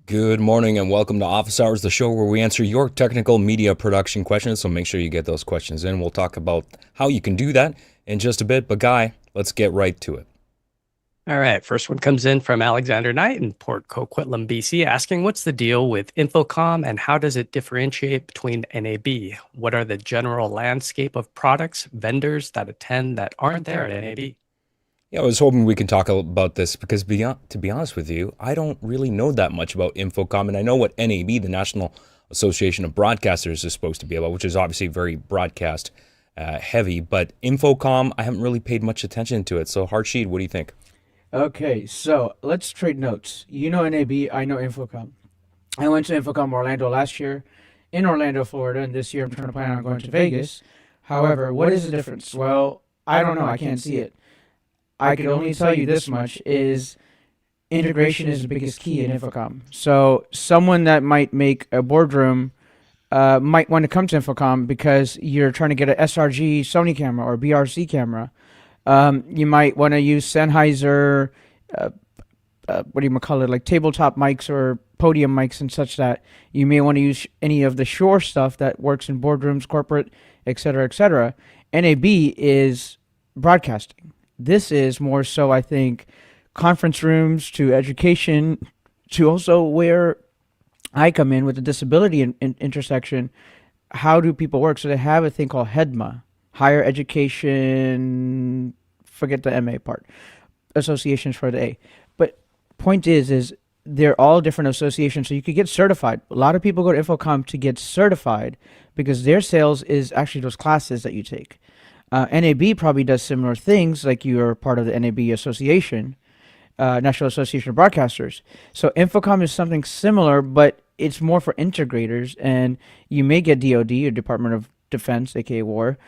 Good morning and welcome to Office Hours, the show where we answer your technical media production questions. So make sure you get those questions in. We'll talk about how you can do that in just a bit. But Guy, let's get right to it. All right, first one comes in from Alexander Knight in Port Coquitlam, BC, asking what's the deal with Infocom and how does it differentiate between NAB? What are the general landscape of products, vendors that attend that aren't there at NAB? Yeah, I was hoping we can talk about this because, to be honest with you, I don't really know that much about Infocom, and I know what NAB, the National Association of Broadcasters, is supposed to be about, which is obviously very broadcast heavy. But Infocom, I haven't really paid much attention to it. So, Harshid, what do you think? Okay, so let's trade notes. You know NAB, I know Infocom. I went to Infocom Orlando last year in Orlando, Florida, and this year I'm trying to plan on going to Vegas. However, what is the difference? Well, I don't know. I can't see it. I can only tell you this much is integration is the biggest key in Infocom. So someone that might make a boardroom might want to come to Infocom because you're trying to get an sRG Sony camera or BRC camera. You might want to use Sennheiser, what do you call it, like tabletop mics or podium mics and such that. You may want to use any of the Shure stuff that works in boardrooms, corporate, etc., etc. NAB is broadcasting. This is more so, I think, conference rooms to education to also where I come in with the disability intersection. How do people work? So they have a thing called HEDMA, Higher Education, forget the MA part, associations for the A. But point is they're all different associations, so you could get certified. A lot of people go to Infocom to get certified because their sales is actually those classes that you take. NAB probably does similar things, like you're part of the NAB Association, National Association of Broadcasters. So Infocom is something similar, but it's more for integrators, and you may get DoD, or Department of Defense, aka War.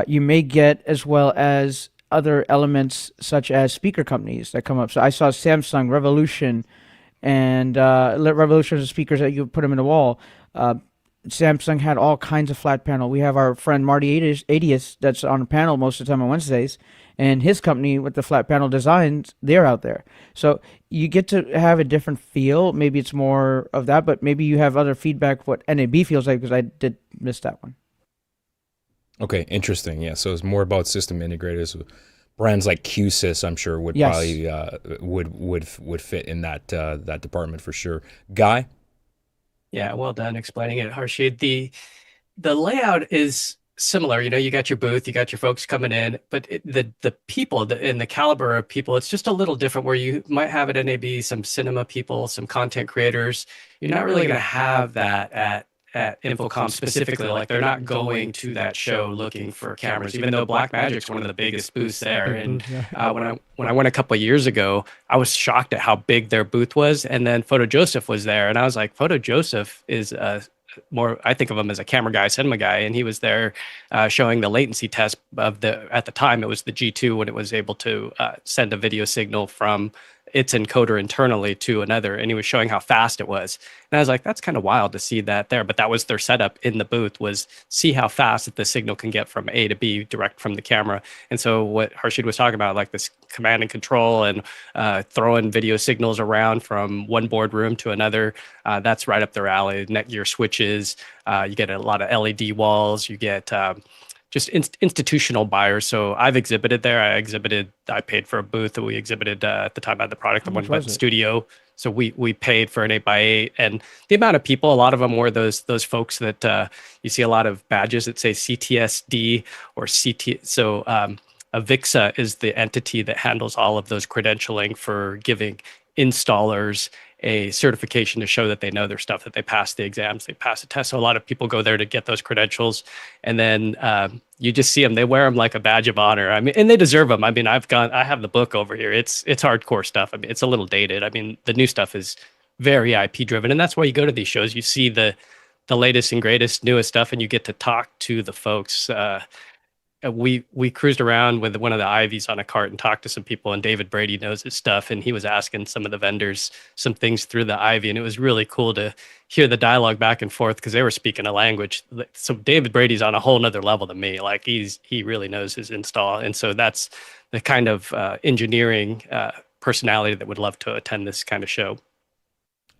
You may get as well as other elements such as speaker companies that come up. So I saw Samsung, Revolution, and Revolution is speakers that you put them in the wall. Samsung had all kinds of flat panel. We have our friend Marty Adius that's on a panel most of the time on Wednesdays, and his company with the flat panel designs, they're out there. So you get to have a different feel. Maybe it's more of that, but maybe you have other feedback what NAB feels like, because I did miss that one. Okay, interesting. Yeah, so it's more about system integrators. Brands like QSys, I'm sure, would Yes. probably would fit in that department for sure. Guy? Yeah, well done explaining it, Harshid. The layout is similar. You know, you got your booth, you got your folks coming in, but the people and the caliber of people, it's just a little different. Where you might have at NAB some cinema people, some content creators. You're not really going to have that at Infocom specifically. Like, they're not going to that show looking for cameras, even though Blackmagic's one of the biggest booths there. And when I went a couple of years ago, I was shocked at how big their booth was. And then Photo Joseph was there, and I was like, Photo Joseph is more, I think of him as a camera guy, cinema guy, and he was there showing the latency test of at the time it was the G2, when it was able to send a video signal from its encoder internally to another, and he was showing how fast it was. And I was like, that's kind of wild to see that there. But that was their setup in the booth, was see how fast the signal can get from A to B direct from the camera. And so what Harshid was talking about, like this command and control and throwing video signals around from one boardroom to another, that's right up their alley. Netgear switches, you get a lot of LED walls, you get just institutional buyers. So I've exhibited there. I paid for a booth that we exhibited at the time I had the product, the one by the studio. So we paid for an 8x8, and the amount of people, a lot of them were those folks that you see a lot of badges that say CTSD or CT. So Avixa is the entity that handles all of those credentialing for giving installers a certification to show that they know their stuff, that they passed the exams, they passed the test. So a lot of people go there to get those credentials, and then you just see them. They wear them like a badge of honor. I mean, and they deserve them. I mean, I have the book over here. It's hardcore stuff. I mean, it's a little dated. I mean, the new stuff is very IP driven, and that's why you go to these shows. You see the latest and greatest, newest stuff, and you get to talk to the folks. We cruised around with one of the Ivies on a cart and talked to some people, and David Brady knows his stuff, and he was asking some of the vendors some things through the Ivy, and it was really cool to hear the dialogue back and forth, because they were speaking a language. So David Brady's on a whole nother level than me. Like, he really knows his install, and so that's the kind of engineering personality that would love to attend this kind of show.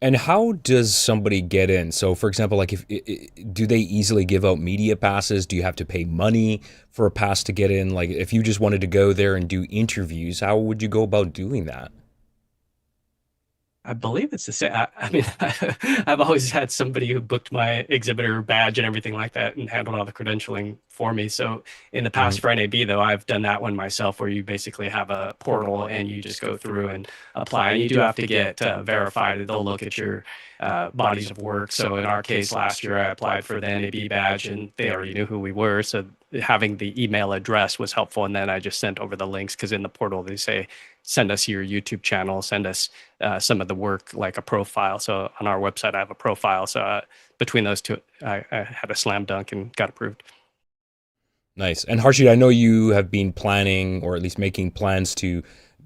And how does somebody get in? So, for example, like do they easily give out media passes? Do you have to pay money for a pass to get in? Like, if you just wanted to go there and do interviews, how would you go about doing that? I believe it's the same. I mean, I've always had somebody who booked my exhibitor badge and everything like that and handled all the credentialing for me. So in the past Mhm. for NAB, though, I've done that one myself where you basically have a portal and you just go through and apply. And you do have to get verified. They'll look at your bodies of work. So in our case, last year, I applied for the NAB badge and they already knew who we were. So having the email address was helpful. And then I just sent over the links because in the portal, they say, send us your YouTube channel, send us some of the work like a profile. So on our website, I have a profile. So between those two, I had a slam dunk and got approved. Nice. And Harshit, I know you have been planning or at least making plans to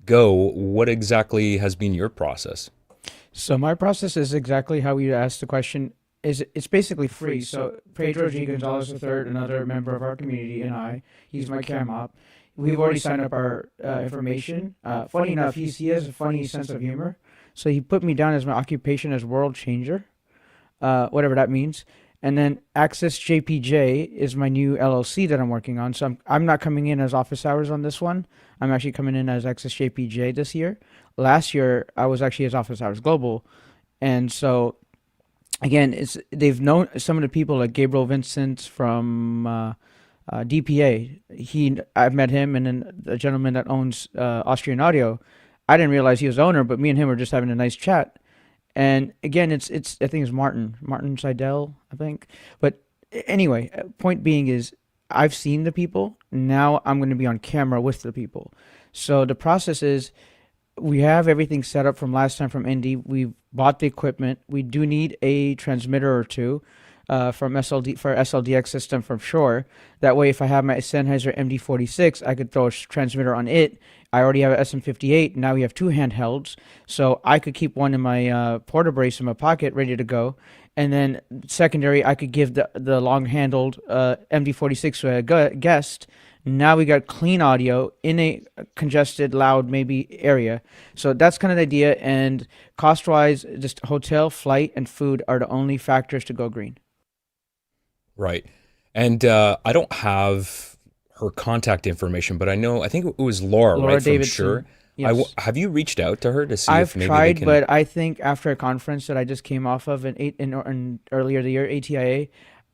go. What exactly has been your process? So my process is exactly how you asked the question. Is it's basically free. So Pedro G. Gonzalez III, another member of our community, and he's my cam op. We've already signed up our information. Funny enough, he has a funny sense of humor. So he put me down as my occupation as world changer, whatever that means. And then Access JPJ is my new LLC that I'm working on. So I'm not coming in as office hours on this one. I'm actually coming in as Access JPJ this year. Last year I was actually as office hours global, and so again, they've known some of the people like Gabriel Vincent from DPA. I've met him, and then the gentleman that owns Austrian Audio. I didn't realize he was the owner, but me and him were just having a nice chat. And again, it's I think it's Martin Seidel, I think. But anyway, point being is I've seen the people. Now I'm going to be on camera with the people. So the process is we have everything set up from last time from Indy. We've bought the equipment. We do need a transmitter or two from SLD for SLDX system from Shure. That way, if I have my Sennheiser MD46, I could throw a transmitter on it. I already have an SM58. Now we have two handhelds, so I could keep one in my porta brace in my pocket, ready to go. And then secondary, I could give the long-handled MD46 to a guest. Now we got clean audio in a congested, loud maybe area. So that's kind of the idea. And cost-wise, just hotel, flight, and food are the only factors to go green. Right. And I don't have her contact information, but I think it was Laura, Laura right, from Davidson. Shure. Yes. Have you reached out to her to see if I've maybe they tried, can? but I think after a conference that I just came off of in earlier the year, ATIA,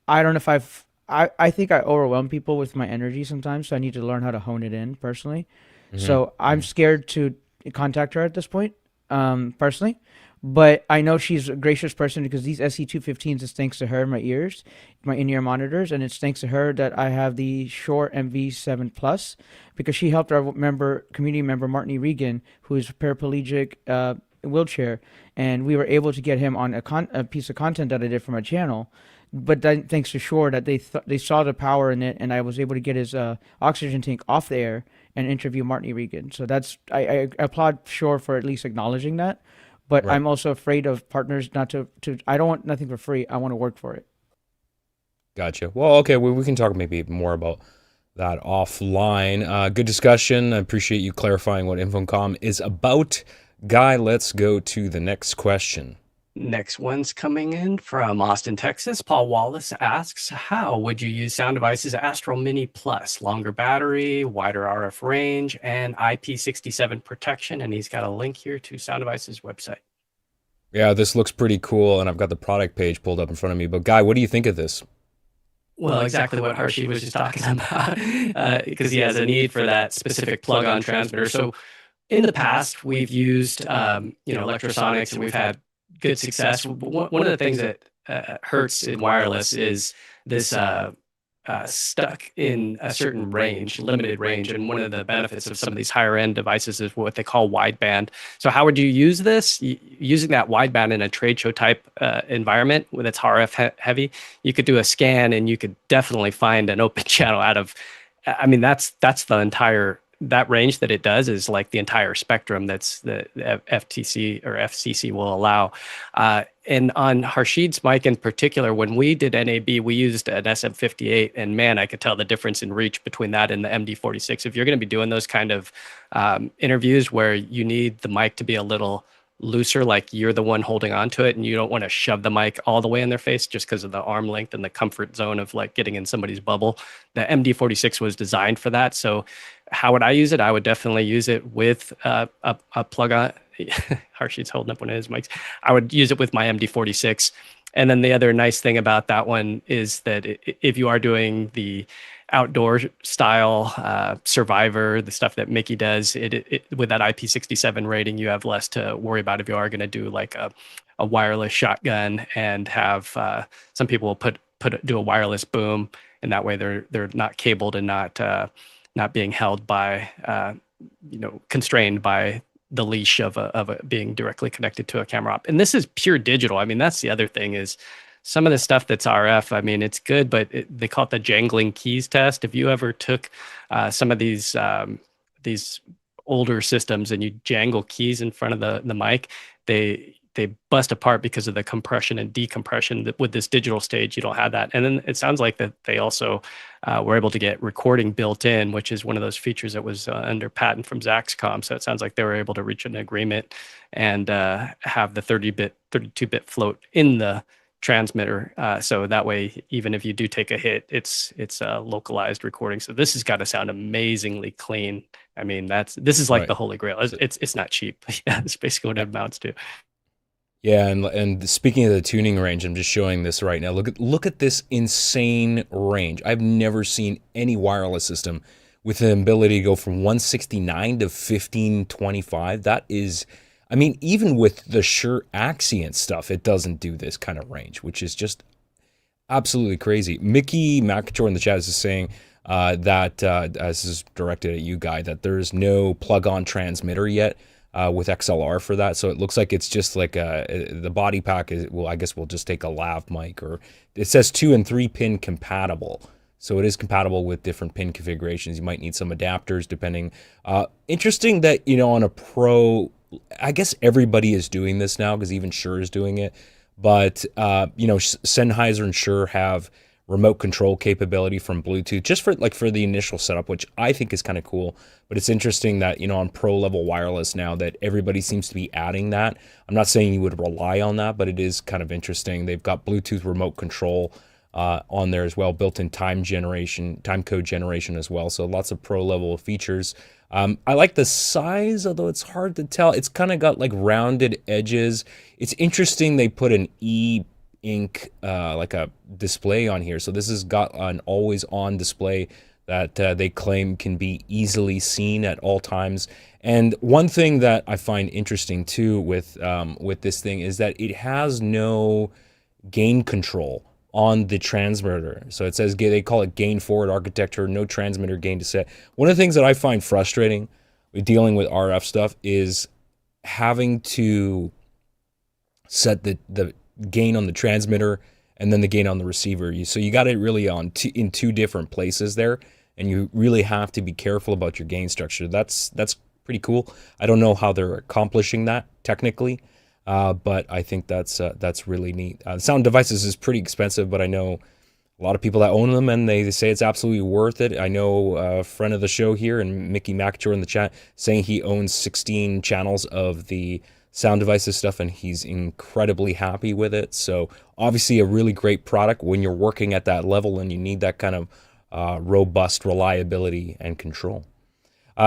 I don't know if I think I overwhelm people with my energy sometimes, so I need to learn how to hone it in personally. Mhm, So I'm mhm. scared to contact her at this point, personally. But I know she's a gracious person because these SE215s is thanks to her, my ears, my in-ear monitors, and it's thanks to her that I have the Shure MV7 Plus because she helped our community member Martin E. Regan, who is paraplegic, wheelchair, and we were able to get him on a piece of content that I did for my channel. But then, thanks to Shure, that they saw the power in it, and I was able to get his oxygen tank off the air and interview Martin E. Regan. So I applaud Shure for at least acknowledging that. But Right. I'm also afraid of partners not to. I don't want nothing for free. I want to work for it. Gotcha. Well, okay, we can talk maybe more about that offline. Good discussion. I appreciate you clarifying what Infocom is about. Guy, let's go to the next question. Next one's coming in from Austin, Texas. Paul Wallace asks, how would you use Sound Devices Astral Mini Plus? Longer battery, wider RF range, and IP67 protection. And he's got a link here to Sound Devices website. Yeah, this looks pretty cool, and I've got the product page pulled up in front of me. But Guy, what do you think of this? Well, exactly what Harshit was just talking about, because he has a need for that specific plug-on transmitter. So in the past, we've used, electrosonics, and we've had good success. One of the things that hurts in wireless is this stuck in a certain range, limited range. And one of the benefits of some of these higher end devices is what they call wideband. So how would you use this? Using that wideband in a trade show type environment with its RF heavy, you could do a scan and you could definitely find an open channel out of, I mean, that's the entire, that range that it does is like the entire spectrum that's the FTC or FCC will allow. And on Harshid's mic in particular, when we did NAB, we used an SM58, and man, I could tell the difference in reach between that and the MD46. If you're going to be doing those kind of interviews where you need the mic to be a little looser, like you're the one holding on to it and you don't want to shove the mic all the way in their face just because of the arm length and the comfort zone of like getting in somebody's bubble. The MD46 was designed for that. So how would I use it? I would definitely use it with a plug on. Harshit's holding up one of his mics. I would use it with my MD46. And then the other nice thing about that one is that if you are doing the outdoor style survivor, the stuff that Mickey does, with that IP67 rating, you have less to worry about if you are going to do like a wireless shotgun and have some people will do a wireless boom, and that way they're not cabled and not being held by constrained by the leash of being directly connected to a camera op. And this is pure digital. I mean, that's the other thing is some of the stuff that's RF, I mean, it's good, but they call it the jangling keys test. If you ever took some of these older systems and you jangle keys in front of the mic, they bust apart because of the compression and decompression. With this digital stage, you don't have that. And then it sounds like that they also were able to get recording built in, which is one of those features that was under patent from Zaxcom. So it sounds like they were able to reach an agreement and have the 32-bit float in the transmitter. So that way, even if you do take a hit, it's a localized recording. So this has got to sound amazingly clean. I mean, this is like Right. the holy grail. It's not cheap. Yeah, it's basically what it amounts to. Yeah, and speaking of the tuning range, I'm just showing this right now. Look at this insane range. I've never seen any wireless system with the ability to go from 169 to 1525. That is, I mean, even with the Shure Axient stuff, it doesn't do this kind of range, which is just absolutely crazy. Mickey McIntyre in the chat is saying that, this is directed at you, Guy, that there's no plug-on transmitter yet with XLR for that. So it looks like it's just like the body pack is, well, I guess we'll just take a lav mic, or it says 2 and 3 pin compatible. So it is compatible with different pin configurations. You might need some adapters depending. Interesting that, on a Pro, I guess everybody is doing this now because even Shure is doing it. But, Sennheiser and Shure have remote control capability from Bluetooth just for the initial setup, which I think is kind of cool. But it's interesting that, on pro level wireless now that everybody seems to be adding that. I'm not saying you would rely on that, but it is kind of interesting. They've got Bluetooth remote control on there as well, built-in time code generation as well. So lots of pro level features. I like the size, although it's hard to tell. It's kind of got like rounded edges. It's interesting they put an ink like a display on here. So this has got an always on display that they claim can be easily seen at all times. And one thing that I find interesting too with this thing is that it has no gain control on the transmitter. So it says they call it gain forward architecture, no transmitter gain to set. One of the things that I find frustrating with dealing with RF stuff is having to set the gain on the transmitter and then the gain on the receiver. So you got it really in two different places there, and you really have to be careful about your gain structure. That's pretty cool. I don't know how they're accomplishing that technically, but I think that's really neat. Sound devices is pretty expensive, but I know a lot of people that own them, and they say it's absolutely worth it. I know a friend of the show here, and Mickey McIntyre in the chat, saying he owns 16 channels of the sound devices stuff, and he's incredibly happy with it. So obviously a really great product when you're working at that level and you need that kind of robust reliability and control.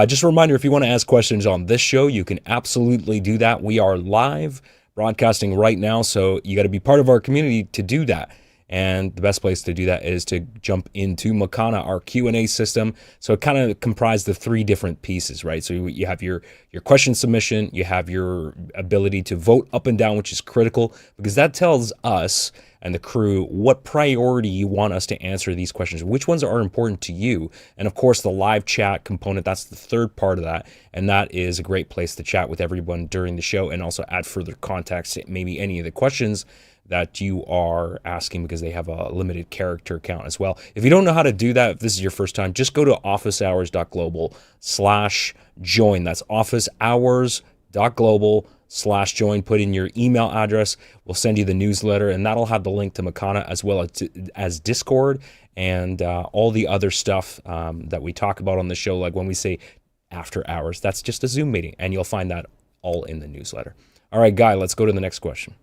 Just a reminder, if you want to ask questions on this show, you can absolutely do that. We are live broadcasting right now, so you got to be part of our community to do that. And the best place to do that is to jump into Makana, our Q&A system. So it kind of comprised of 3 different pieces, right? So you have your question submission, you have your ability to vote up and down, which is critical because that tells us and the crew what priority you want us to answer these questions, which ones are important to you. And of course, the live chat component, that's the third part of that. And that is a great place to chat with everyone during the show and also add further context to maybe any of the questions that you are asking because they have a limited character count as well. If you don't know how to do that, if this is your first time, just go to officehours.global/join. That's officehours.global/join. Put in your email address. We'll send you the newsletter, and that'll have the link to Makana as well as Discord and all the other stuff that we talk about on the show. Like when we say after hours, that's just a Zoom meeting, and you'll find that all in the newsletter. All right, Guy, let's go to the next question.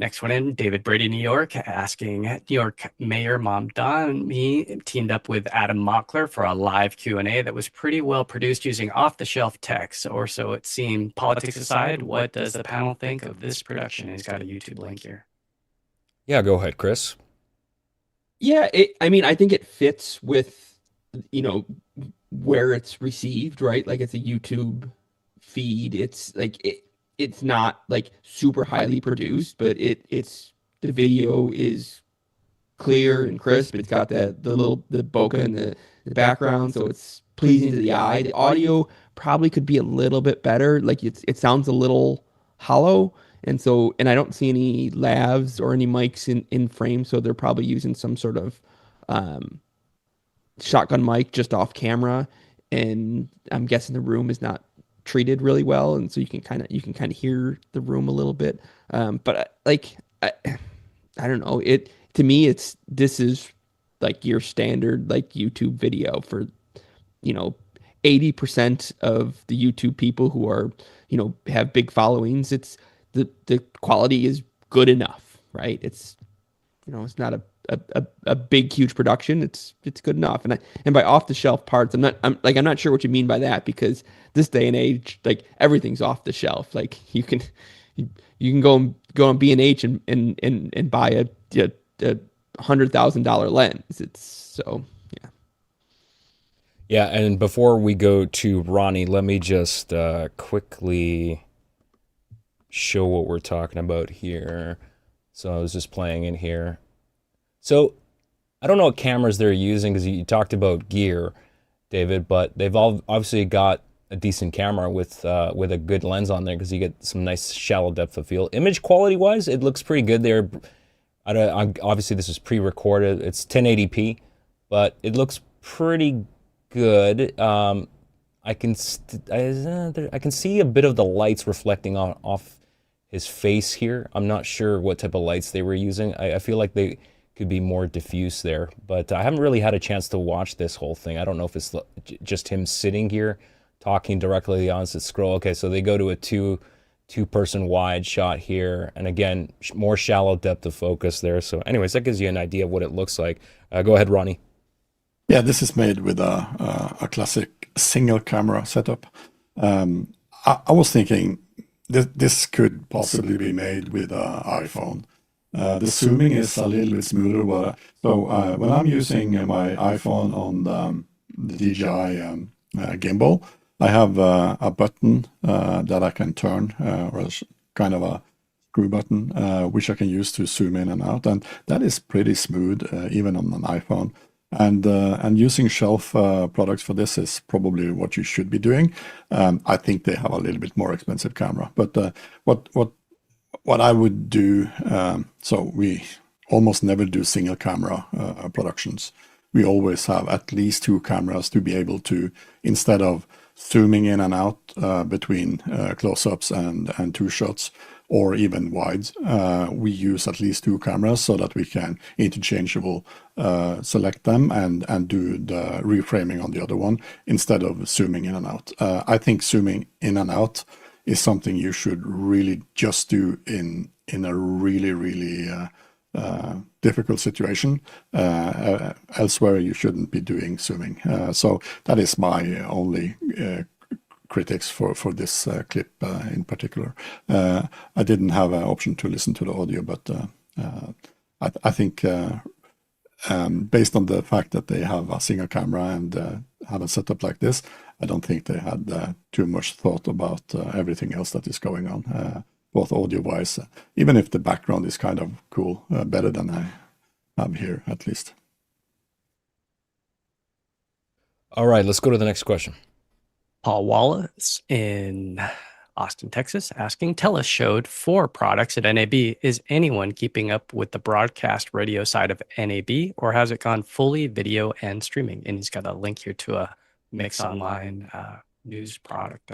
Next one in, David Brady, New York, asking New York Mayor Mamdani teamed up with Adam Mockler for a live Q&A that was pretty well produced using off-the-shelf text, or so it seemed. Politics aside, what does the panel think of this production? He's got a YouTube link here. Yeah, go ahead, Chris. Yeah, I mean, I think it fits with, where it's received, right? Like it's a YouTube feed. It's like it's not like super highly produced, but it's the video is clear and crisp. It's got the bokeh in the background, so it's pleasing to the eye. The audio probably could be a little bit better. Like it sounds a little hollow. And I don't see any lavs or any mics in frame, so they're probably using some sort of shotgun mic just off camera. And I'm guessing the room is not treated really well, and so you can kind of hear the room a little bit. But I don't know. To me, this is like your standard like YouTube video for 80% of the YouTube people who are have big followings. It's the quality is good enough, right? It's it's not a big huge production. It's good enough. And by off the shelf parts, I'm not sure what you mean by that, because this day and age, like everything's off the shelf. Like you can go on B&H and buy a $100,000 lens. It's so yeah. Yeah, and before we go to Ronnie, let me just quickly show what we're talking about here. So I was just playing in here. So I don't know what cameras they're using, because you talked about gear, David, but they've all obviously got a decent camera with a good lens on there, because you get some nice shallow depth of field. Image quality wise, it looks pretty good there. Obviously this is pre-recorded. It's 1080p, but it looks pretty good. I can see a bit of the lights reflecting off his face here. I'm not sure what type of lights they were using. I feel like they could be more diffuse there, but I haven't really had a chance to watch this whole thing. I don't know if it's just him sitting here talking directly to the audience. Scroll. Okay, so they go to a two-person wide shot here, and again, more shallow depth of focus there. So anyways, that gives you an idea of what it looks like. Go ahead, Ronnie. Yeah, this is made with a classic single camera setup. I was thinking this could possibly be made with an iPhone. The zooming is a little bit smoother. So when I'm using my iPhone on the DJI gimbal, I have a button that I can turn, or kind of a screw button, which I can use to zoom in and out. And that is pretty smooth, even on an iPhone. And using shelf products for this is probably what you should be doing. I think they have a little bit more expensive camera, but what I would do, so we almost never do single camera productions. We always have at least two cameras to be able to, instead of zooming in and out between close-ups and two shots, or even wides, we use at least two cameras so that we can interchangeable select them and do the reframing on the other one instead of zooming in and out. I think zooming in and out is something you should really just do in a really difficult situation. Elsewhere you shouldn't be doing zooming. So that is my only critics for this clip in particular. I didn't have an option to listen to the audio, but I think based on the fact that they have a single camera and have a setup like this, I don't think they had too much thought about everything else that is going on, both audio-wise, even if the background is kind of cool, better than I have here at least. All right, let's go to the next question. Paul Wallace in Austin, Texas, asking, Telos showed 4 products at NAB. Is anyone keeping up with the broadcast radio side of NAB, or has it gone fully video and streaming? And he's got a link here to a Mix Online news product.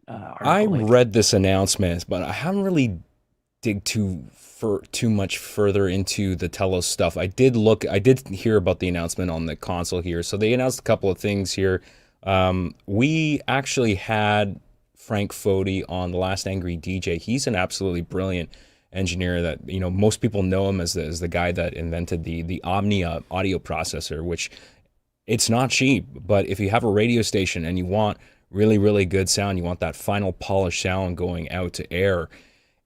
I read this announcement, but I haven't really dig too much further into the Telos stuff. I did hear about the announcement on the console here. So they announced a couple of things here. We actually had Frank Foti on The Last Angry DJ. He's an absolutely brilliant engineer that, most people know him as the guy that invented the Omnia audio processor, which it's not cheap, but if you have a radio station and you want really, really good sound, you want that final polished sound going out to air,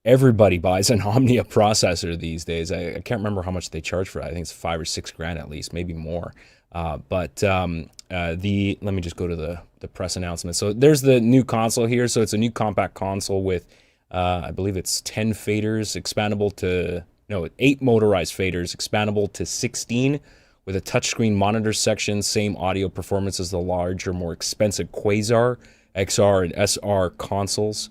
everybody buys an Omnia processor these days. I can't remember how much they charge for it. I think it's $5 or $6 at least, maybe more. Let me just go to the press announcement. So there's the new console here. So it's a new compact console with, I believe it's 10 faders, 8 motorized faders, expandable to 16, with a touchscreen monitor section, same audio performance as the larger, more expensive Quasar, XR, and SR consoles.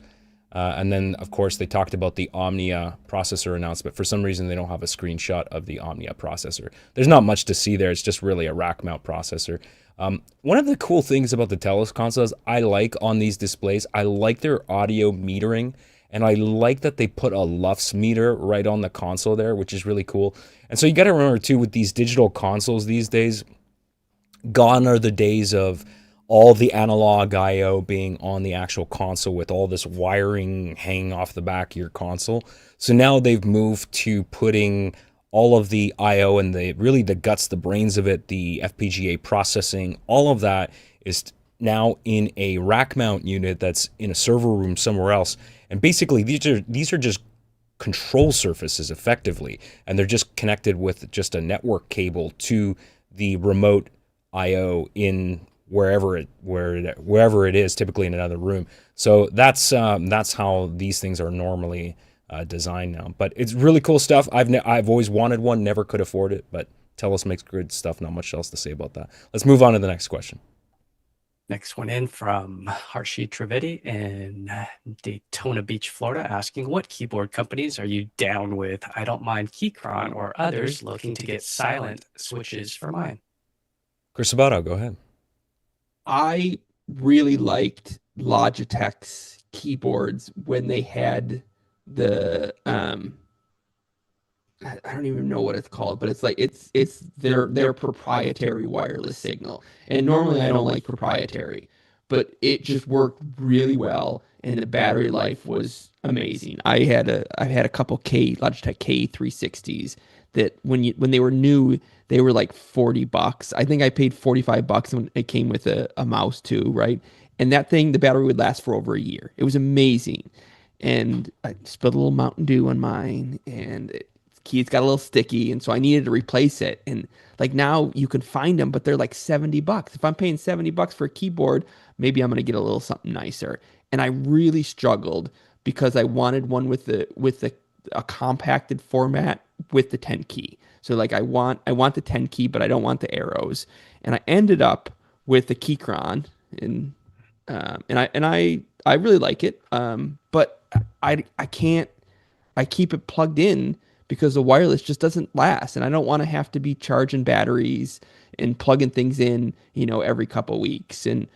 And then, of course, they talked about the Omnia processor announcement. For some reason, they don't have a screenshot of the Omnia processor. There's not much to see there. It's just really a rack mount processor. One of the cool things about the Telos consoles I like on these displays, I like their audio metering, and I like that they put a LUFS meter right on the console there, which is really cool. And so you got to remember, too, with these digital consoles these days, gone are the days of all the analog I/O being on the actual console with all this wiring hanging off the back of your console. So now they've moved to putting all of the I/O and the guts, the brains of it, the FPGA processing, all of that is now in a rack mount unit that's in a server room somewhere else. And basically these are just control surfaces effectively, and they're just connected with just a network cable to the remote I/O in wherever it is, typically in another room. So that's how these things are normally designed now. But it's really cool stuff. I've always wanted one, never could afford it, but Telos makes good stuff. Not much else to say about that. Let's move on to the next question. Next one in from Harshit Trivedi in Daytona Beach, Florida, asking, what keyboard companies are you down with? I don't mind Keychron or others, looking to get silent switches for mine. Chris Sabato, go ahead. I really liked Logitech's keyboards when they had the I don't even know what it's called, but it's their proprietary wireless signal. And normally I don't like proprietary, but it just worked really well, and the battery life was amazing. I had a couple Logitech K360s that when they were new, they were like $40. I think I paid $45 when it came with a mouse too, right? And that thing, the battery would last for over a year. It was amazing. And I spilled a little Mountain Dew on mine, and it's got a little sticky, and so I needed to replace it. And like now you can find them, but they're like $70. If I'm paying $70 for a keyboard, maybe I'm going to get a little something nicer. And I really struggled because I wanted one with a compacted format with the 10 key. So like I want the 10 key, but I don't want the arrows. And I ended up with the Keychron, and I really like it. But I keep it plugged in because the wireless just doesn't last, and I don't want to have to be charging batteries and plugging things in, every couple of weeks. And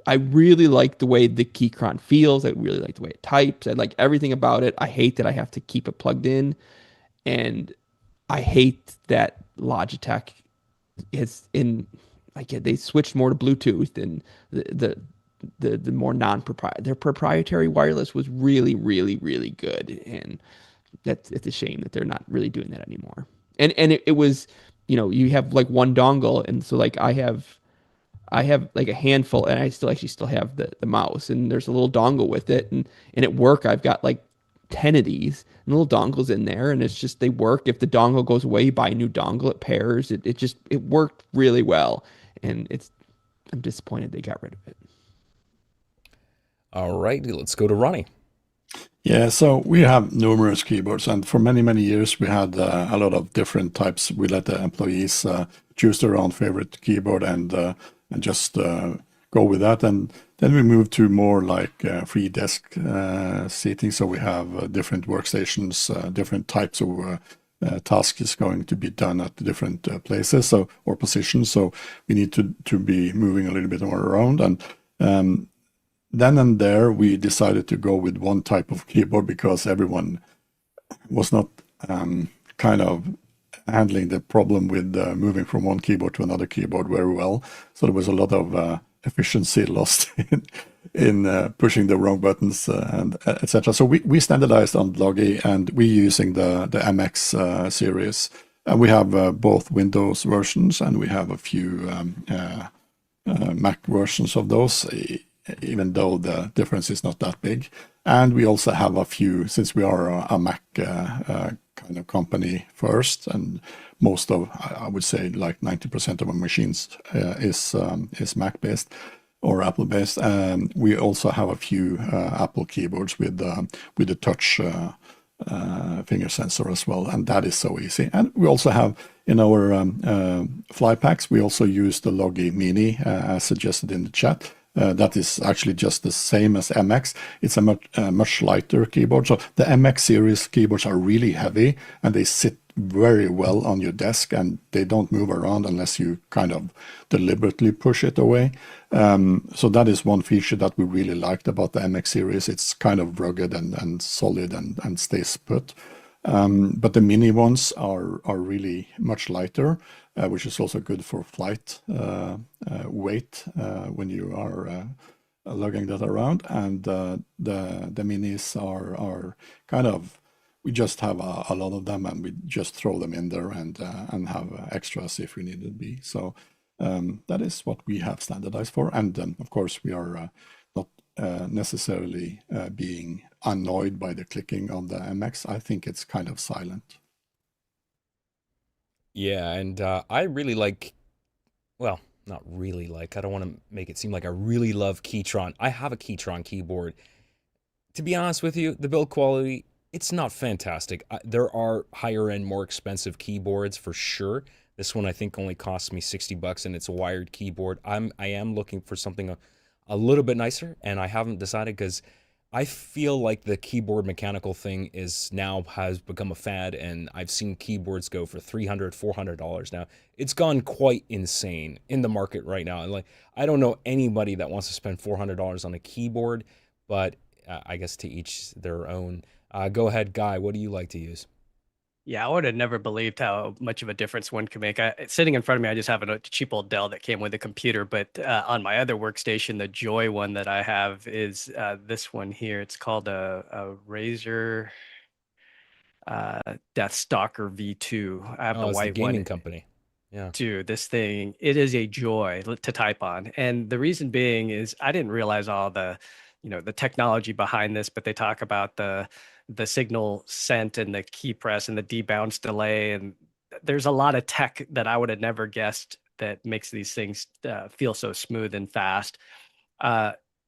I really like the way the Keychron feels. I really like the way it types. I like everything about it. I hate that I have to keep it plugged in, and I hate that Logitech is they switched more to Bluetooth, and the more non-proprietary. Their proprietary wireless was really, really, really good, and it's a shame that they're not really doing that anymore. And it was, you have like one dongle, and so like I have like a handful, and I still have the mouse, and there's a little dongle with it, and at work I've got like 10 of these and little dongles in there, and it's just, they work. If the dongle goes away, you buy a new dongle, it pairs. It worked really well, and I'm disappointed they got rid of it. All right, let's go to Ronnie. Yeah, so we have numerous keyboards, and for many, many years we had a lot of different types. We let the employees choose their own favorite keyboard and just go with that. And then we moved to more like free desk seating. So we have different workstations, different types of tasks is going to be done at the different places or positions. So we need to be moving a little bit more around. And then and there, we decided to go with one type of keyboard because everyone was not kind of handling the problem with moving from one keyboard to another keyboard very well. So there was a lot of efficiency lost in pushing the wrong buttons and etc. So we standardized on Logi, and we're using the MX series. And we have both Windows versions, and we have a few Mac versions of those, even though the difference is not that big. And we also have a few, since we are a Mac kind of company first, and most of, I would say, like 90% of our machines is Mac based or Apple based. We also have a few Apple keyboards with the touch finger sensor as well, and that is so easy. And we also have in our fly packs, we also use the Logi Mini as suggested in the chat. That is actually just the same as MX. It's a much lighter keyboard. So the MX series keyboards are really heavy, and they sit very well on your desk, and they don't move around unless you kind of deliberately push it away. So that is one feature that we really liked about the MX series. It's kind of rugged and solid and stays put. But the mini ones are really much lighter, which is also good for flight weight when you are lugging that around. And the minis are kind of, we just have a lot of them, and we just throw them in there and have extras if we need to be. So that is what we have standardized for. And of course, we are not necessarily being annoyed by the clicking on the MX. I think it's kind of silent. Yeah, and I really like, well, not really like, I don't want to make it seem like I really love Keychron. I have a Keychron keyboard. To be honest with you, the build quality, it's not fantastic. There are higher end, more expensive keyboards for sure. This one I think only costs me $60, and it's a wired keyboard. I am looking for something a little bit nicer, and I haven't decided because I feel like the keyboard mechanical thing has become a fad, and I've seen keyboards go for $300, $400 now. It's gone quite insane in the market right now. And like, I don't know anybody that wants to spend $400 on a keyboard, but I guess to each their own. Go ahead, Guy. What do you like to use? Yeah, I would have never believed how much of a difference one can make. Sitting in front of me, I just have a cheap old Dell that came with a computer, but on my other workstation, the Joy one that I have is this one here. It's called a Razer Deathstalker V2. I have the Oh, it's the white gaming one. company. Yeah. Dude, this thing, it is a joy to type on. And the reason being is I didn't realize all the, the technology behind this, but they talk about the signal sent and the key press and the debounce delay. And there's a lot of tech that I would have never guessed that makes these things feel so smooth and fast.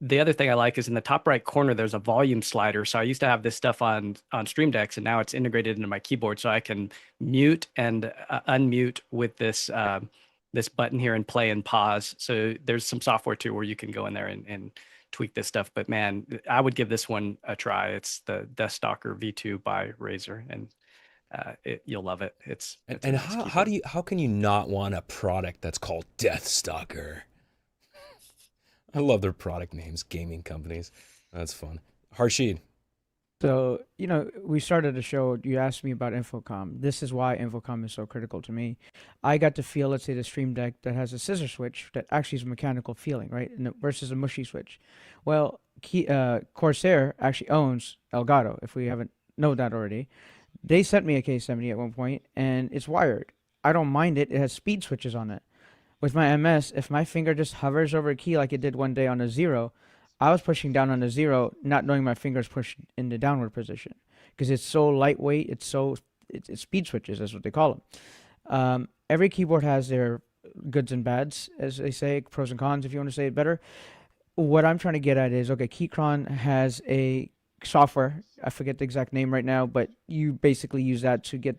The other thing I like is in the top right corner, there's a volume slider. So I used to have this stuff on Stream Decks, and now it's integrated into my keyboard, so I can mute and unmute with this this button here and play and pause. So there's some software too where you can go in there and tweak this stuff. But man, I would give this one a try. It's the Deathstalker V2 by Razer, and you'll love it. It's And how can you not want a product that's called Deathstalker? I love their product names, gaming companies. That's fun. Harshid. So, we started a show. You asked me about Infocom. This is why Infocom is so critical to me. I got to feel, let's say, the Stream Deck that has a scissor switch that actually is a mechanical feeling, right? Versus a mushy switch. Well, Corsair actually owns Elgato, if we haven't known that already. They sent me a K70 at one point, and it's wired. I don't mind it. It has speed switches on it. With my MS, if my finger just hovers over a key like it did one day on a 0, I was pushing down on a 0, not knowing my fingers pushed in the downward position because it's so lightweight. It's speed switches, that's what they call them. Every keyboard has their goods and bads, as they say, pros and cons, if you want to say it better. What I'm trying to get at is, okay, Keychron has a software. I forget the exact name right now, but you basically use that to get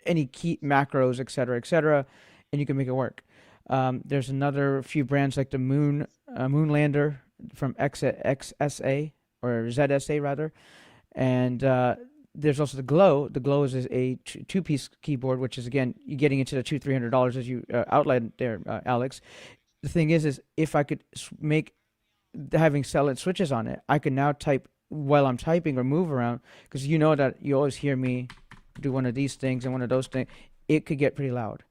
any key macros, etc., and you can make it work. There's another few brands like the Moonlander from XSA or ZSA rather, and there's also the Glow. The Glow is a two-piece keyboard, which is again you're getting into the $200-300 as you outlined there, Alex. The thing is if I could make having solid switches on it, I could now type while I'm typing or move around, because you know that you always hear me do one of these things and one of those things. It could get pretty loud.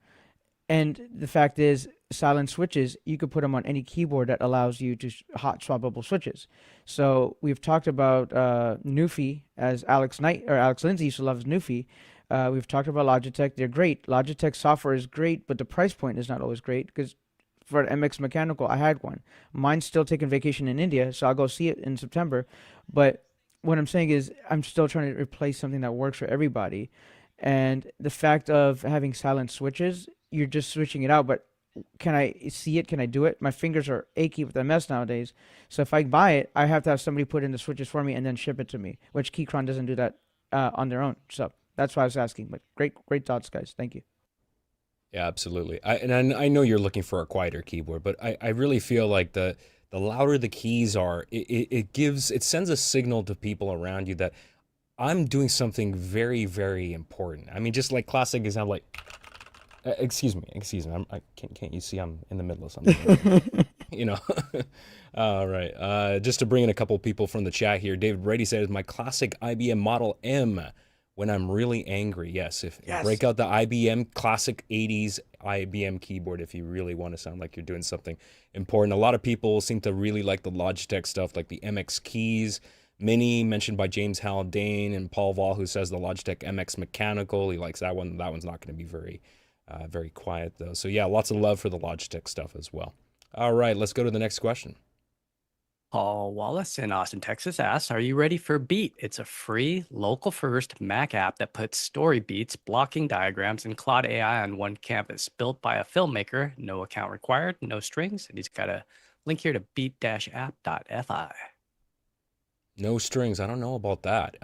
And the fact is, silent switches, you could put them on any keyboard that allows you to hot swappable switches. So we've talked about Newfie, as Alex Lindsay used to love his Newfie. We've talked about Logitech. They're great. Logitech software is great, but the price point is not always great because for an MX Mechanical, I had one. Mine's still taking vacation in India, so I'll go see it in September. But what I'm saying is I'm still trying to replace something that works for everybody. And the fact of having silent switches, you're just switching it out, but can I see it? Can I do it? My fingers are achy with MS nowadays. So if I buy it, I have to have somebody put in the switches for me and then ship it to me, which Keychron doesn't do that on their own. So that's why I was asking. But great thoughts, guys. Thank you. Yeah, absolutely. I know you're looking for a quieter keyboard, but I really feel like the louder the keys are, it sends a signal to people around you that I'm doing something very, very important. I mean, just like classic example, like excuse me. Can't you see I'm in the middle of something? You know. All right. Just to bring in a couple people from the chat here. David Brady says my classic IBM Model M when I'm really angry. Yes, break out the IBM classic 80s IBM keyboard if you really want to sound like you're doing something important. A lot of people seem to really like the Logitech stuff, like the MX keys. Mini, mentioned by James Haldane, and Paul Vall, who says the Logitech MX Mechanical. He likes that one. That one's not going to be very quiet though. So yeah, lots of love for the Logitech stuff as well. All right, let's go to the next question. Paul Wallace in Austin, Texas asks, are you ready for Beat? It's a free, local-first Mac app that puts story beats, blocking diagrams, and Claude AI on one canvas. Built by a filmmaker, no account required, no strings, and he's got a link here to beat-app.fi. No strings. I don't know about that.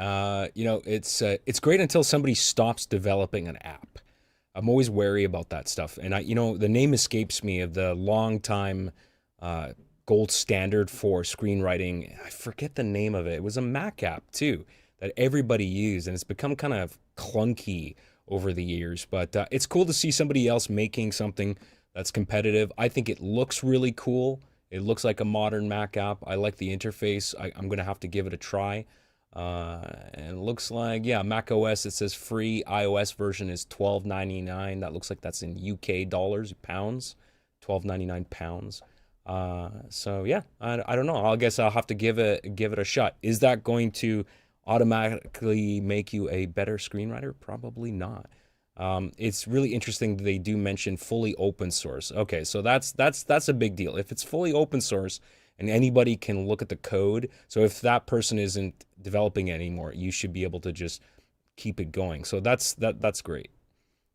It's great until somebody stops developing an app. I'm always wary about that stuff. And the name escapes me of the long time gold standard for screenwriting. I forget the name of it. It was a Mac app too that everybody used, and it's become kind of clunky over the years. But it's cool to see somebody else making something that's competitive. I think it looks really cool. It looks like a modern Mac app. I like the interface. I'm going to have to give it a try. And it looks like, yeah, Mac OS, it says free. iOS version is $12.99. That looks like that's in UK dollars, pounds, $12.99 pounds. So yeah, I don't know. I guess I'll have to give it a shot. Is that going to automatically make you a better screenwriter? Probably not. It's really interesting that they do mention fully open source. Okay, so that's a big deal. If it's fully open source and anybody can look at the code, so if that person isn't developing anymore, you should be able to just keep it going. So that's great.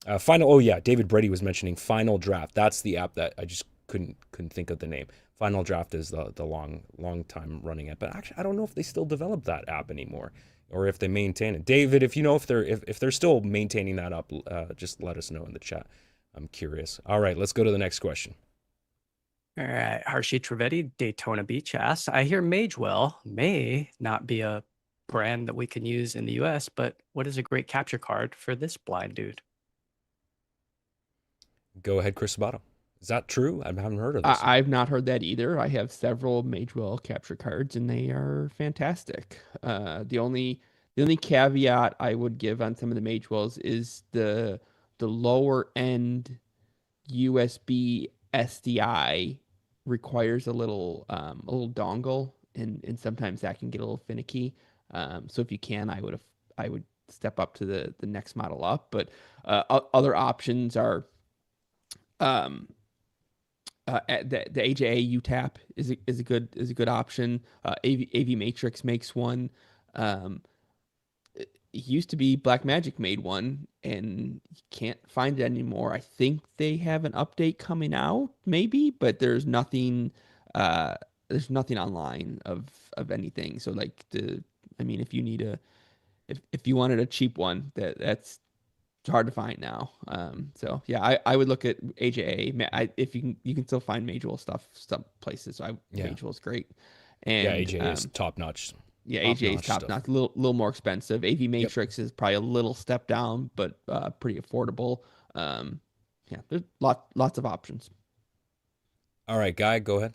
David Brady was mentioning Final Draft. That's the app that I just couldn't think of the name. Final Draft is the long time running app, but actually I don't know if they still develop that app anymore, or if they maintain it. David, if you know if they're still maintaining that up, just let us know in the chat. I'm curious. All right, let's go to the next question. All right, Harshit Trivedi, Daytona Beach asks, I hear Magewell may not be a brand that we can use in the US, but what is a great capture card for this blind dude? Go ahead, Chris Sabato. Is that true? I haven't heard of this. I've not heard that either. I have several Magewell capture cards, and they are fantastic. The only caveat I would give on some of the Magewells is the lower end USB SDI requires a little dongle, and sometimes that can get a little finicky. So if you can, I would step up to the next model up. But other options are the AJA UTAP is a good option. AV Matrix makes one. It used to be Blackmagic made one, and you can't find it anymore. I think they have an update coming out, maybe, but there's nothing online of anything. So like if you need if you wanted a cheap one, that's hard to find now. So yeah, I would look at AJA. If you can still find Magewell stuff some places. So Magewell is great. And AJA is top notch. Yeah, AJA is top notch. A little more expensive. AV Matrix is probably a little step down, but pretty affordable. Yeah, there's lots of options. All right, Guy, go ahead.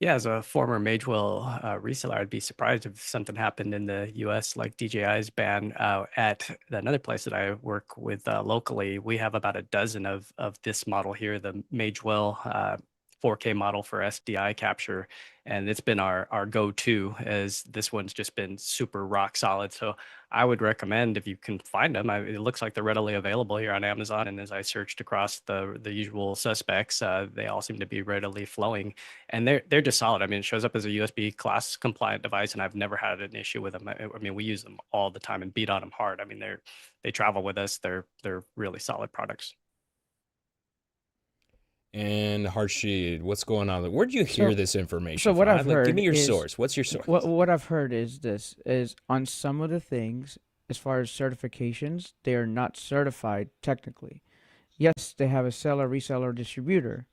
Yeah, as a former magwell reseller, I'd be surprised if something happened in the US like DJI's ban. At another place that I work with locally, we have about a dozen of this model here, the magwell 4K model for SDI capture. And it's been our go-to, as this one's just been super rock solid. So I would recommend, if you can find them, it looks like they're readily available here on Amazon. And as I searched across the usual suspects, they all seem to be readily flowing. And they're just solid. I mean, it shows up as a USB class compliant device, and I've never had an issue with them. I mean, we use them all the time and beat on them hard. I mean, they travel with us. They're really solid products. And Harshid, what's going on? Where'd you hear this information So what from? I've heard Give me your is- source. What's your source? What I've heard is this, is on some of the things, as far as certifications, they are not certified technically. Yes, they have a seller, reseller, distributor.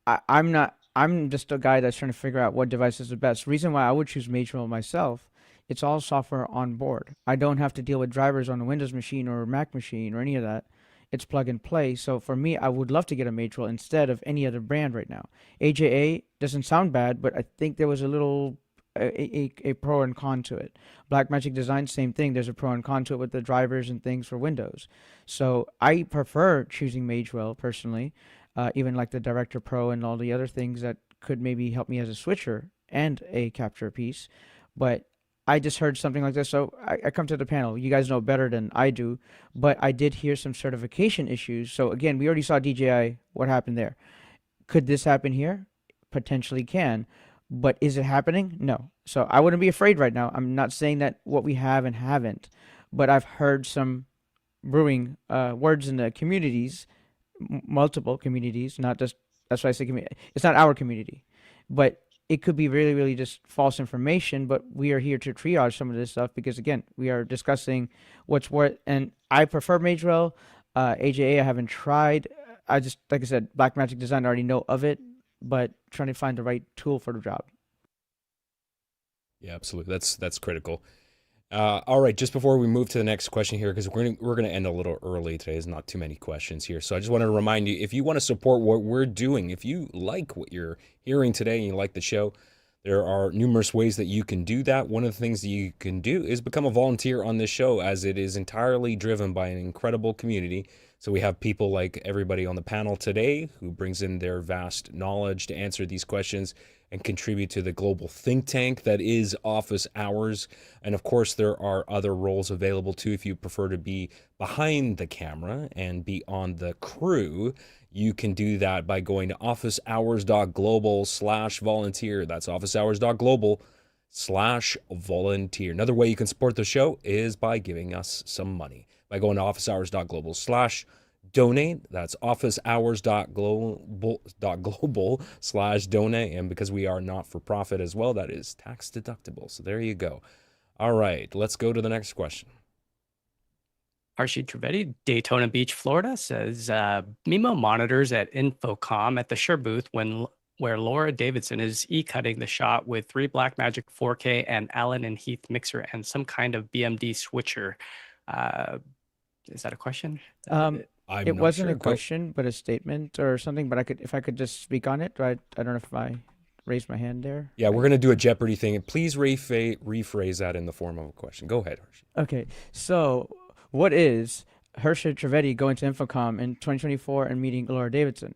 I'm not. I'm just a guy that's trying to figure out what device is the best. Reason why I would choose Magewell myself, it's all software on board. I don't have to deal with drivers on a Windows machine or a Mac machine or any of that. It's plug and play. So for me, I would love to get a Magewell instead of any other brand right now. AJA doesn't sound bad, but I think there was a little a pro and con to it. Blackmagic Design, same thing. There's a pro and con to it with the drivers and things for Windows. So I prefer choosing Magewell personally, even like the Director Pro and all the other things that could maybe help me as a switcher and a capture piece. But I just heard something like this, so I come to the panel. You guys know better than I do, but I did hear some certification issues. So again, we already saw DJI. What happened there? Could this happen here? Potentially can. But is it happening? No. So I wouldn't be afraid right now. I'm not saying that what we have and haven't, but I've heard some brewing words in the communities, multiple communities, not just, that's why I say community. It's not our community, but it could be really, really just false information. But we are here to triage some of this stuff because, again, we are discussing what's what. And I prefer Magewell. AJA, I haven't tried. I just, like I said, Blackmagic Design, I already know of it, but trying to find the right tool for the job. Yeah, absolutely. That's critical. All right, just before we move to the next question here, because we're gonna end a little early today. There's not too many questions here, so I just wanted to remind you, if you want to support what we're doing, if you like what you're hearing today and you like the show, there are numerous ways that you can do that. One of the things that you can do is become a volunteer on this show, as it is entirely driven by an incredible community. So we have people like everybody on the panel today who brings in their vast knowledge to answer these questions and contribute to the global think tank that is Office Hours. And of course, there are other roles available too. If you prefer to be behind the camera and be on the crew, you can do that by going to officehours.global/volunteer. That's officehours.global/volunteer. Another way you can support the show is by giving us some money by going to officehours.global/donate. That's officehours.global/donate. And because we are not for profit as well, that is tax deductible. So there you go. All right, let's go to the next question. Harshid Trivedi, Daytona Beach, Florida, says Mimo monitors at Infocom at the Shure booth where Laura Davidson is ecutting the shot with 3 Blackmagic 4K and Allen and Heath mixer and some kind of BMD switcher. Is that a question? It wasn't a question, but a statement or something. But if I could just speak on it, right? I don't know if I raised my hand there. Yeah, we're gonna do a Jeopardy thing. Please rephrase that in the form of a question. Go ahead, Harshid. Okay, so what is Harshid Trivedi going to Infocom in 2024 and meeting Laura Davidson?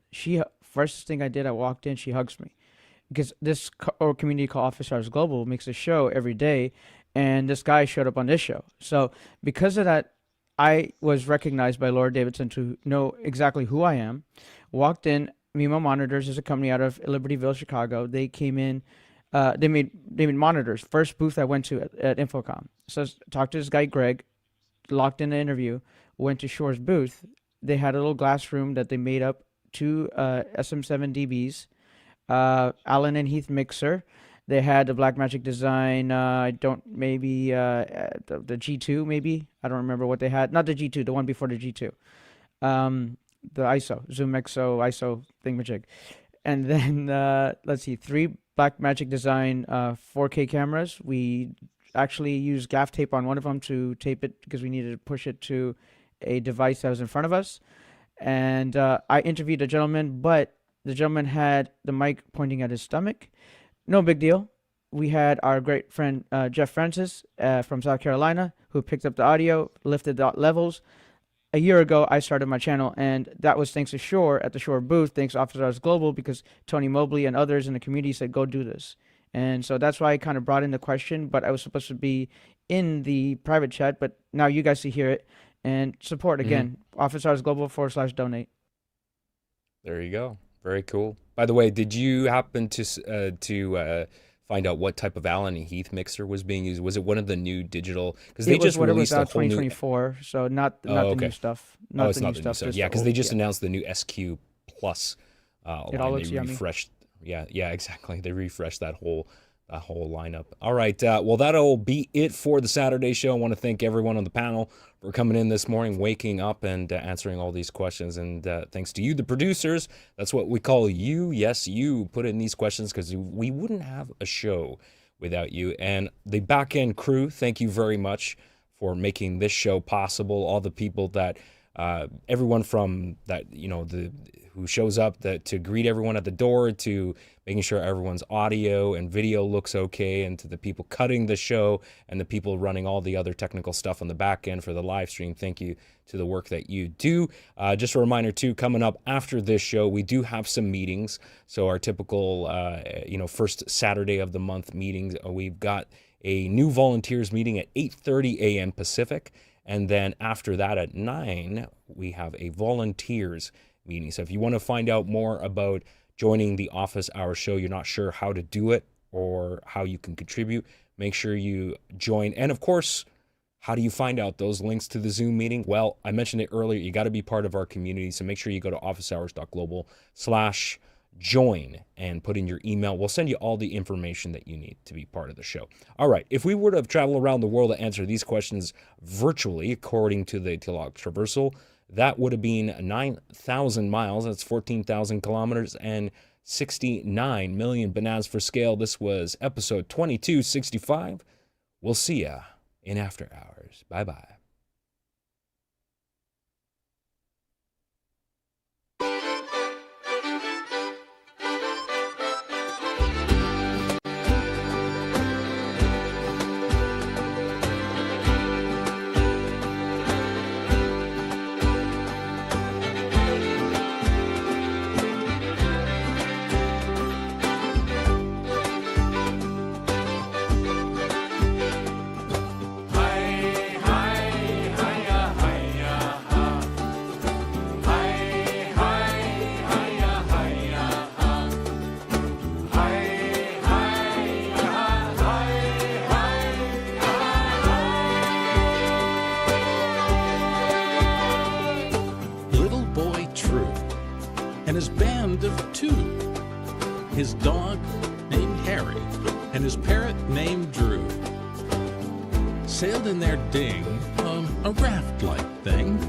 First thing I did, I walked in, she hugs me. Because this community called Office Hours Global makes a show every day, and this guy showed up on this show. So because of that, I was recognized by Laura Davidson to know exactly who I am. Walked in. Mimo Monitors is a company out of Libertyville, Chicago. They came in. They made monitors. First booth I went to at Infocom. So talked to this guy Greg. Locked in the interview. Went to Shure's booth. They had a little glass room that they made up. 2 SM7 DBs. Allen and Heath mixer. They had the Blackmagic Design, the G2 maybe. I don't remember what they had. Not the G2, the one before the G2. The ISO, Zoom ISO thingamajig. And then, let's see, 3 Blackmagic Design 4K cameras. We actually used gaff tape on one of them to tape it because we needed to push it to a device that was in front of us. And I interviewed a gentleman, but the gentleman had the mic pointing at his stomach. no big deal. We had our great friend Jeff Francis from South Carolina who picked up the audio, lifted the levels. A year ago, I started my channel, and that was thanks to Shure at the Shure booth, thanks to Office Hours Global, because Tony Mobley and others in the community said, go do this. And so that's why I kind of brought in the question, but I was supposed to be in the private chat, but now you guys see hear it and support again. Office Hours Global /donate. There you go. Very cool. By the way, did you happen to find out what type of Allen and Heath mixer was being used? Was it one of the new digital? Because they just released a whole 2024, so not the new stuff. Not it's not the new stuff. Yeah, because they just announced the new SQ Plus line. It all looks they yummy. refreshed. Yeah, exactly. They refreshed that whole lineup. All right. Well, that'll be it for the Saturday show. I want to thank everyone on the panel for coming in this morning, waking up, and answering all these questions. And thanks to you, the producers. That's what we call you. Yes, you put in these questions because we wouldn't have a show without you. And the back end crew, thank you very much for making this show possible. All the people that, everyone from that, who shows up to greet everyone at the door, to making sure everyone's audio and video looks okay, and to the people cutting the show and the people running all the other technical stuff on the back end for the live stream. Thank you to the work that you do. Just a reminder too, coming up after this show, we do have some meetings. So our typical, first Saturday of the month meetings, we've got a new volunteers meeting at 8:30 a.m. Pacific. And then after that at 9, we have a volunteers meeting. So if you want to find out more about joining the Office Hour show, you're not sure how to do it or how you can contribute, make sure you join. And of course, how do you find out those links to the Zoom meeting? Well, I mentioned it earlier, you got to be part of our community. So make sure you go to officehours.global/join and put in your email. We'll send you all the information that you need to be part of the show. All right. If we were to travel around the world to answer these questions virtually, according to the Telos traversal, that would have been 9,000 miles. That's 14,000 kilometers and 69 million bananas for scale. This was episode 2265. We'll see ya in After Hours. Bye-bye. His dog named Harry and his parrot named Drew sailed in their ding, a raft-like thing,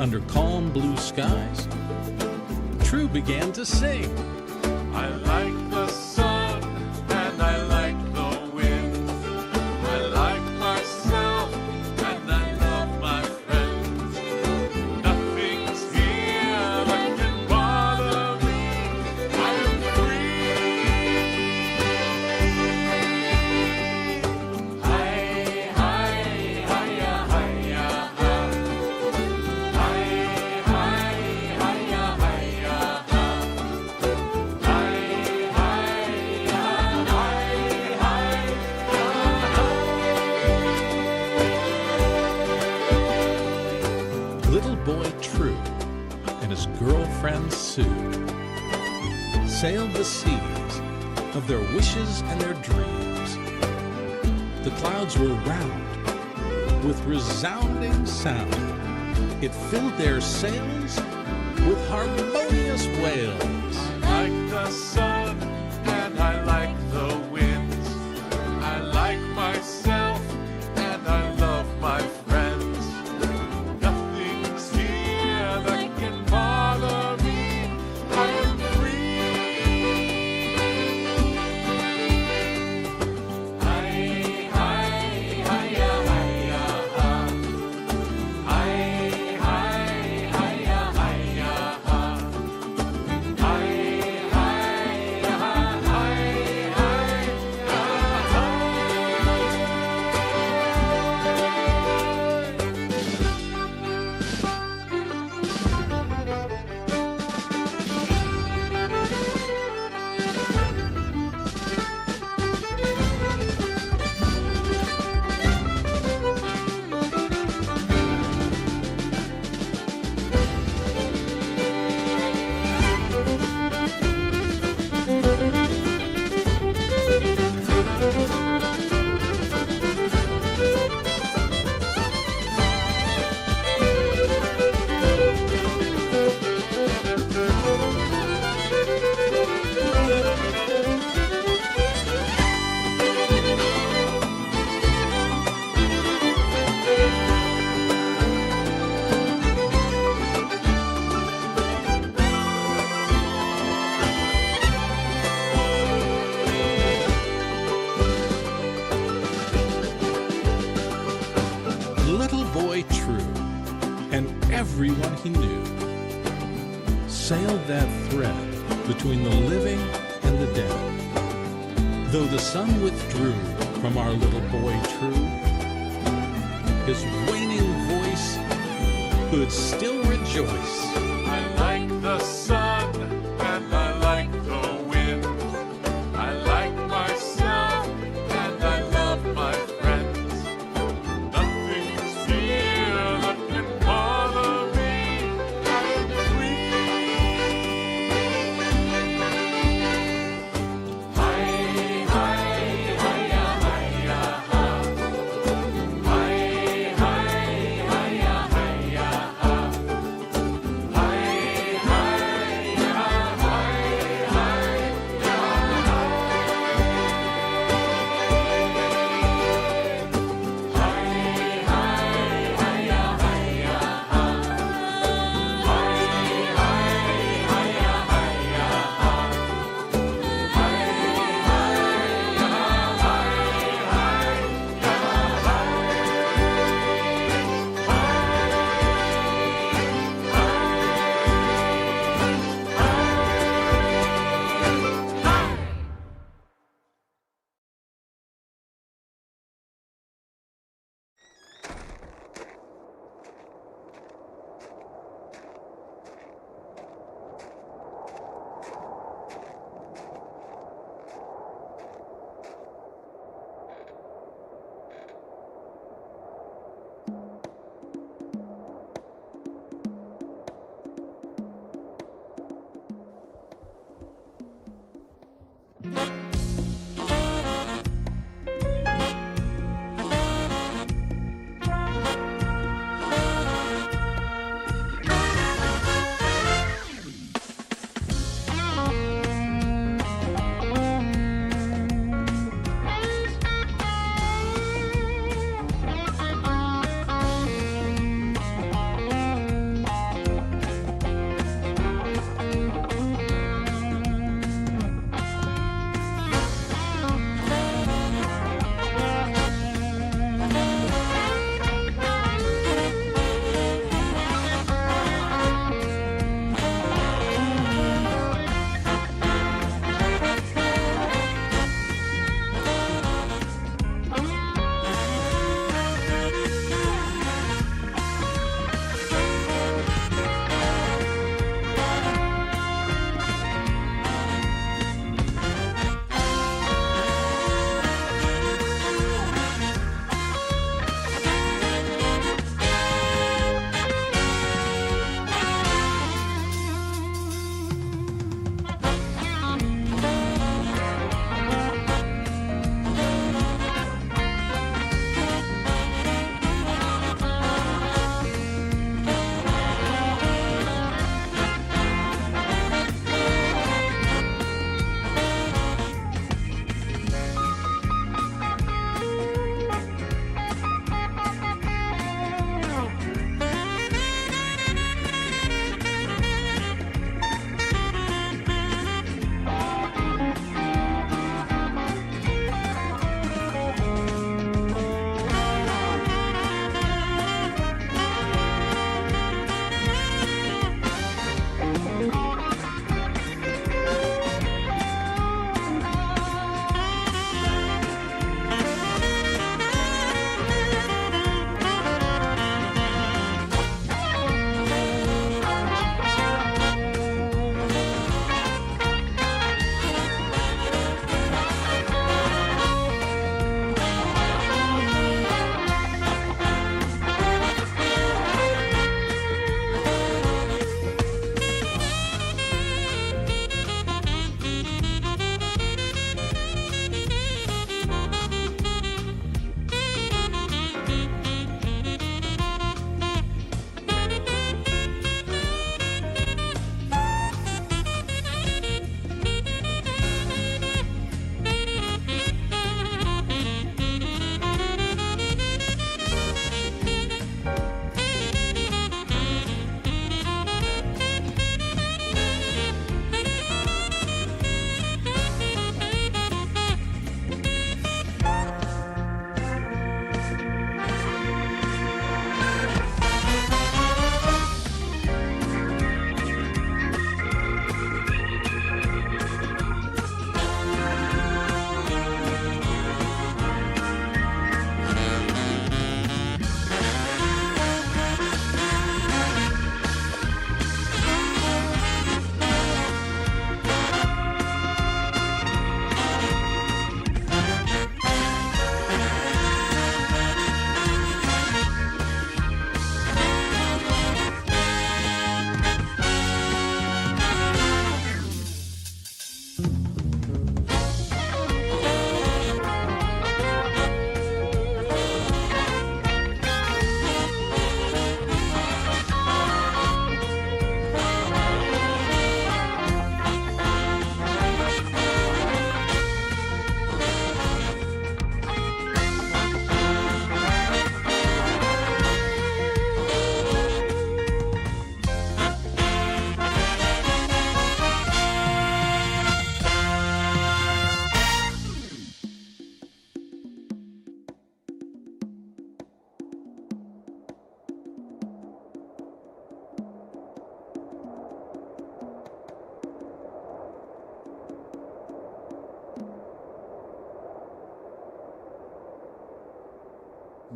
under calm blue skies. Drew began to sing. I like the sun and I like the wind. I like myself and I love my friends. Nothing's here that can bother me. I am free. Hi, hi, hi-ya, hi-ya, ha. Hi, hi, hi-ya, hi-ya, ha. Hi, hi, hi, hi. Little boy True and his girlfriend Sue sailed the seas of their wishes and their dreams. The clouds were round with resounding sound. It filled their sails with harmonious wails. I like the sun and I like the winds. I like myself and I love my friends. Nothing's here that can bother me. I am free. Hi, hi, hi-ya, hi-ya, ha. Hi, hi, hi-ya, hi-ya, ha. Hi, hi, hi, hi, hi. boy true, and everyone he knew sailed that thread between the living and the dead. Though the sun withdrew from our little boy true, his waning voice could still rejoice. I like the sun and I like the wind. I like myself and I love my friends. Nothing's here that can bother me. I'm free. Hi, hi, hi-ya, hi-ya, ha. Hi, hi, hi-ya, hi-ya, ha. Hi,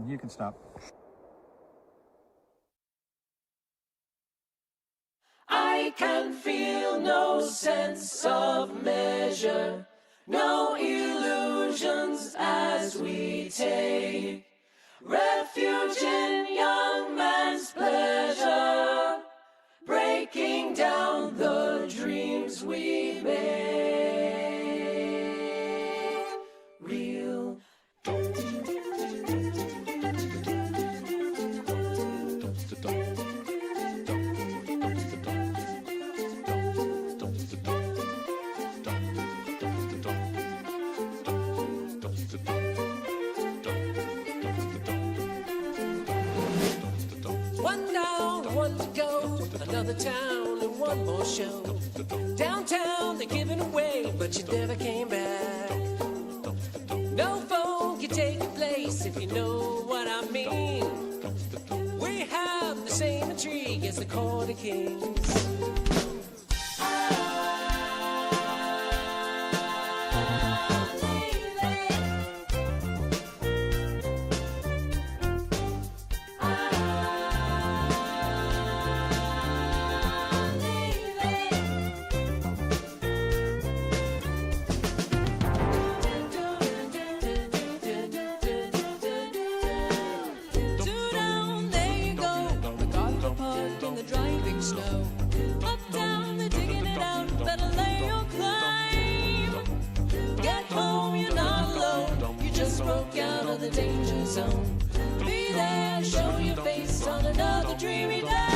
You can stop. I can feel no sense of measure, no illusions as we take refuge in young man's pleasure, breaking down the dreams we make real. One down, one to go, another town and one more show. Downtown they're giving away, but you never came back. No phone can take your place if you know what I mean. We have the same intrigue as the Corner Kings. Broke out of the danger zone. Be there, show your face on another dreamy day.